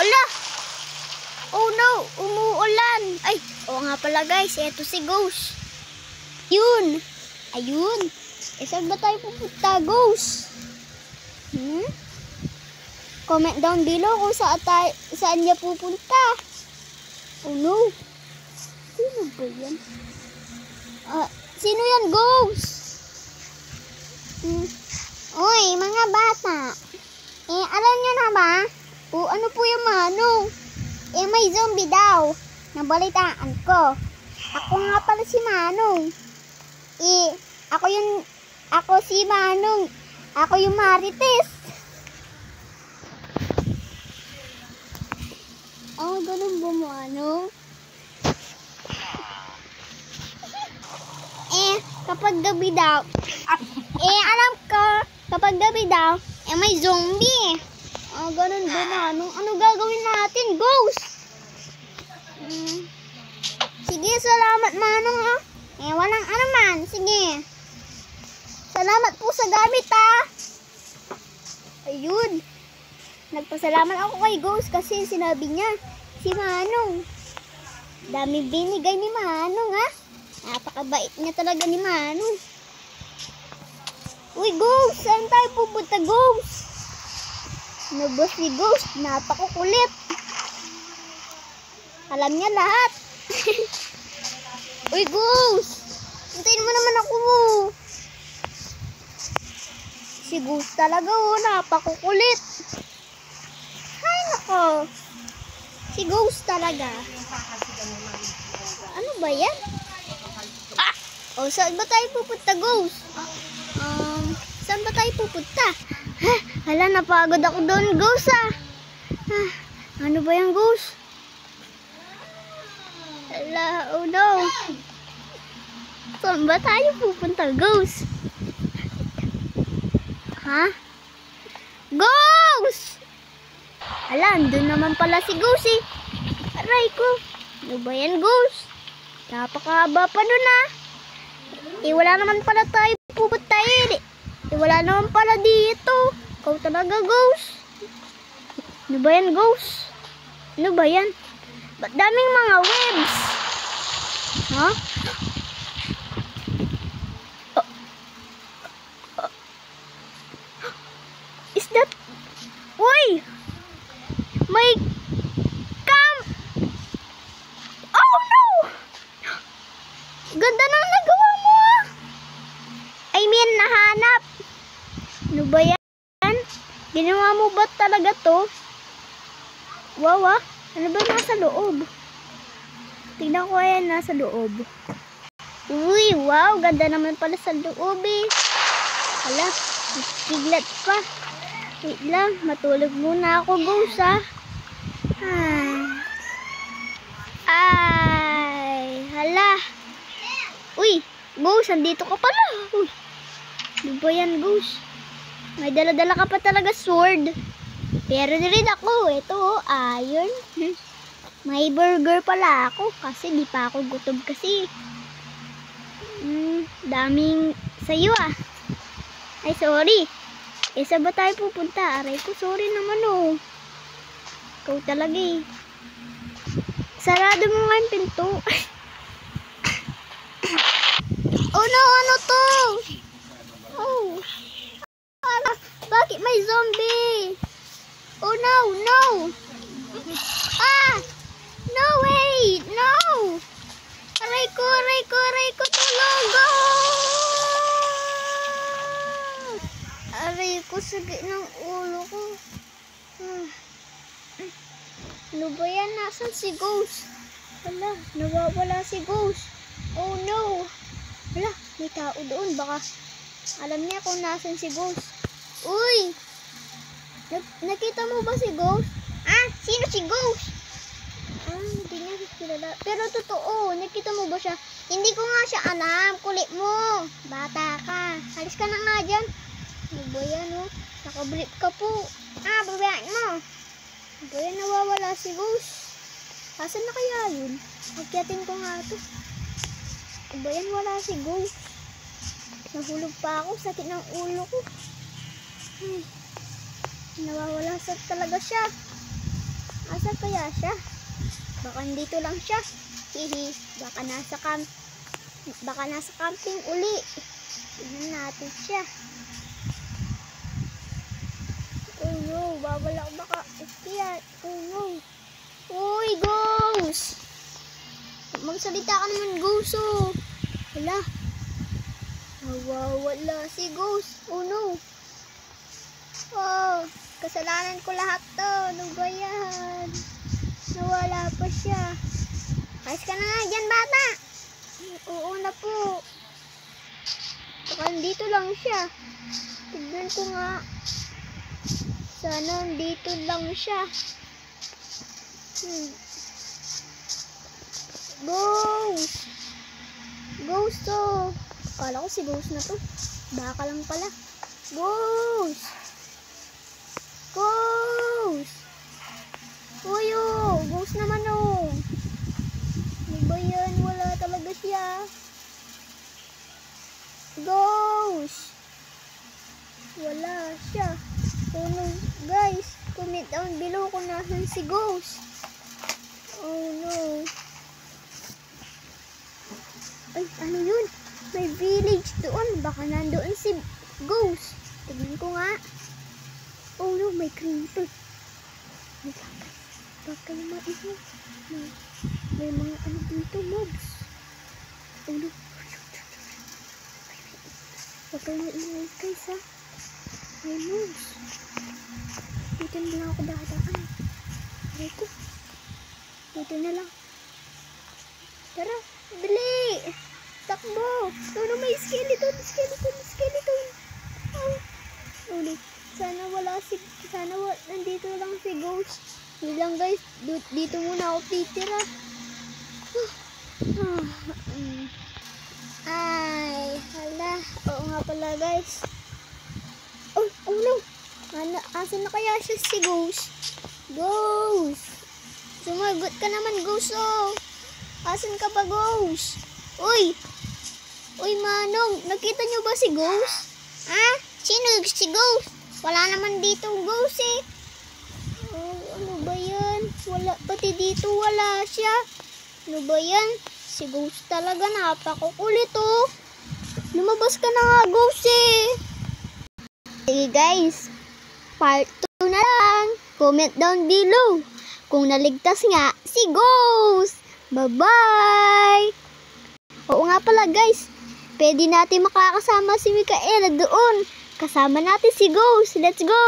Ala! Oh no! Umuulan! Ay! Oo nga pala guys. Eto si Ghost. Yun! Ayun! Saan ba tayo pupunta, Ghost? Comment down below kung saan niya pupunta. Oh no! Sino ba yan? Sino yan, Ghost? Uy, mga bata. Alam nyo na ba? Ano po yung manong? May zombie daw. Nabalitaan ko. Ako nga pala si Manong. Ako si Manong. Ako yung Marites. Ganun ba, Manong? Kapag gabi daw, alam ko, kapag gabi daw, may zombie. Ganun ba, Manong? Ano gagawin natin, Ghost? Sige, salamat, Manong, ha? Walang anuman. Sige. Salamat po sa gamit, ha? Ayun. Nagpasalamat ako kay Ghost kasi sinabi niya, si Manong. Dami binigay ni Manong, ha? Napakabait niya talaga ni Manong. Uy, Ghost! Saan tayo pupunta, Ghost? Nabos si Ghost. Napakukulit. Alam niya lahat. Uy, Ghost! Hintayin mo naman ako. Si Ghost talaga, napakukulit. Ay, nako. Si Ghost talaga. Ano ba yan? Saan ba tayo pupunta, Ghost? Saan ba tayo pupunta? Hala, napagod ako doon, Ghost, ano ba yan, Ghost? Hala, oh no. Saan ba tayo pupunta, Ghost? Ghost! Hala, andun naman pala si Ghost, Aray ko. Ano ba yan, Ghost? Napakahaba pa nun, wala naman pala tayo pupuntahin. Wala naman pala dito. Ikaw talaga, Ghost. Ano ba yan, Ghost? Ano ba yan? Ba't daming mga webs? Is that... Uy! May camp! Oh no! Ganda ng nagawa mo, I mean, nahanap. Ano ba yan? Ginawa mo ba talaga to? Wow, ano ba nasa loob? Tignan ko yan, nasa loob. Uy, wow, ganda naman pala sa loob, Hala, kiglat pa. Wait lang, matulog muna ako, Ghost, Ay, hala. Uy, Ghost, andito ka pala. Uy, ano ba yan, Ghost? May dala-dala ka pa talaga sword. Pero rin ako, ito, iron. May burger pala ako kasi di pa ako gutom kasi. Daming sayo, Ay, sorry. Saan ba tayo pupunta? Aray ko, sorry naman, Ikaw talaga, Sarado mo nga yung pinto. Oh no, ano to? Bakit may zombie? Oh no, no. No, wait, no. Aray ko, tulog. Aray ko, sakit ng ulo ko. Ano ba yan? Nasaan si Ghost? Hala, nawawala si Ghost. Oh no. Hala, may tao doon. Baka alam niya kung nasaan si Ghost. Uy! Nakita mo ba si Ghost? Sino si Ghost? Hindi niya kilala. Pero totoo, nakita mo ba siya? Hindi ko nga siya alam. Kulit mo. Bata ka. Halis ka na nga dyan. Ano ba yan, Nakablip ka po. Babayaan mo. Ano ba yan? Nawawala si Ghost. Asan na kaya yun? Agyatin ko nga ito. Ano ba yan? Wala si Ghost. Nahulog pa ako. Sakit ng ulo ko. Nawawala sa talaga siya. Asa kaya siya? Baka dito lang siya. Hihi. Baka nasa camping uli. Tignan natin siya. Oh no, babala ko baka iskiyat. Oh no. Uy, ghost! Magsalita ka naman, ghost, oh. Wala. Wala si ghost. Oh no. Oh, kasalanan ko lahat to. Ano ba yan? Nawala pa siya. Ayos ka na nga dyan, bata. Oo na po. Baka dito lang siya. Tignan ko nga. Sana dito lang siya. Ghost! Ghost to. Akala ko si ghost na to. Baka lang pala. Ghost! Ghost! Uy, oh! Ghost naman, oh! Ano ba yan? Wala talaga siya. Ghost! Wala siya. Oh no, guys, comment down below kung nasan si Ghost. Oh no. Ay, ano yun? May village doon. Baka nandoon si Ghost. Tignan ko nga. Oh no, may creeper. Baka yung mga ito. May mga ano dito, mobs. Oh no. Baka yung mga guys, ha. May mobs. Dito na lang ako dadaan. Aray ko. Dito na lang. Tara, dali! Takbo! Ano, may skeleton! Oh, ulit. Nandito lang si Ghost. Hindi lang guys, dito muna ako titira. Ay, hala. Oo nga pala guys. Oh no! Asan na kaya siya si Ghost? Ghost! Sumagot ka naman, Ghost, oh! Asan ka ba, Ghost? Uy! Uy, Manong! Nakita niyo ba si Ghost? Ha? Sino si Ghost? Wala naman dito Ghost, eh. Oh, ano ba yan? Pati dito wala siya. Ano ba yan? Si Ghost talaga, napakukulit, oh. Lumabas ka na nga, Ghost, eh. Sige guys, part 2 na lang. Comment down below kung naligtas nga si Ghost. Bye-bye! Oo nga pala guys, pwede natin makakasama si Micaela doon. Kasama natin si Ghost. Let's go!